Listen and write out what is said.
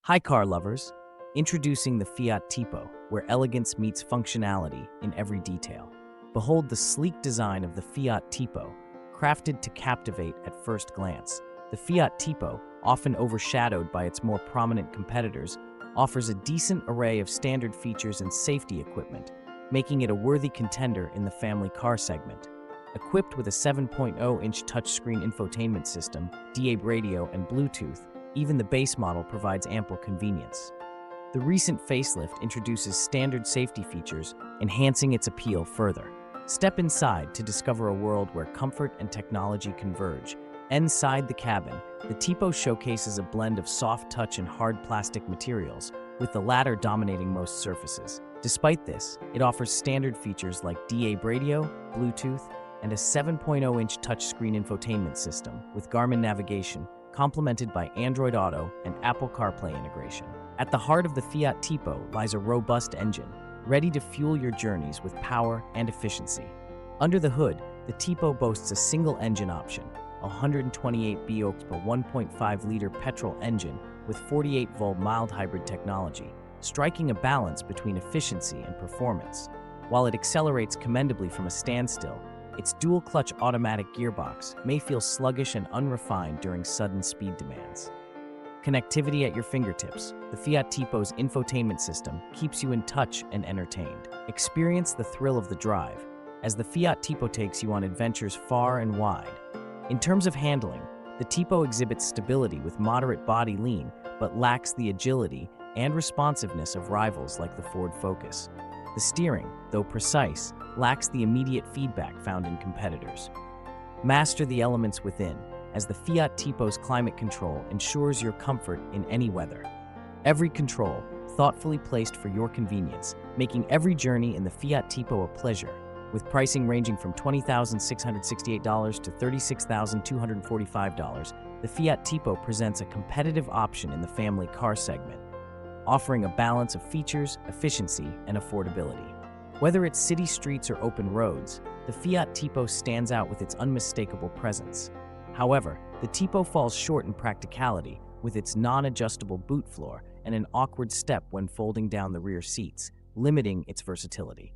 Hi car lovers, introducing the Fiat Tipo, where elegance meets functionality in every detail. Behold the sleek design of the Fiat Tipo, crafted to captivate at first glance. The Fiat Tipo, often overshadowed by its more prominent competitors, offers a decent array of standard features and safety equipment, making it a worthy contender in the family car segment. Equipped with a 7.0-inch touchscreen infotainment system, DAB radio, and Bluetooth, even the base model provides ample convenience. The recent facelift introduces standard safety features, enhancing its appeal further. Step inside to discover a world where comfort and technology converge. Inside the cabin, the Tipo showcases a blend of soft touch and hard plastic materials, with the latter dominating most surfaces. Despite this, it offers standard features like DAB radio, Bluetooth, and a 7.0-inch touchscreen infotainment system with Garmin navigation, complemented by Android Auto and Apple CarPlay integration. At the heart of the Fiat Tipo lies a robust engine, ready to fuel your journeys with power and efficiency. Under the hood, the Tipo boasts a single engine option, a 128 brewsper 1.5-liter petrol engine with 48-volt mild hybrid technology, striking a balance between efficiency and performance. While it accelerates commendably from a standstill, its dual-clutch automatic gearbox may feel sluggish and unrefined during sudden speed demands. Connectivity at your fingertips, the Fiat Tipo's infotainment system keeps you in touch and entertained. Experience the thrill of the drive, as the Fiat Tipo takes you on adventures far and wide. In terms of handling, the Tipo exhibits stability with moderate body lean, but lacks the agility and responsiveness of rivals like the Ford Focus. The steering, though precise, lacks the immediate feedback found in competitors. Master the elements within, as the Fiat Tipo's climate control ensures your comfort in any weather. Every control, thoughtfully placed for your convenience, making every journey in the Fiat Tipo a pleasure. With pricing ranging from $20,668 to $36,245, the Fiat Tipo presents a competitive option in the family car segment, offering a balance of features, efficiency, and affordability. Whether it's city streets or open roads, the Fiat Tipo stands out with its unmistakable presence. However, the Tipo falls short in practicality with its non-adjustable boot floor and an awkward step when folding down the rear seats, limiting its versatility.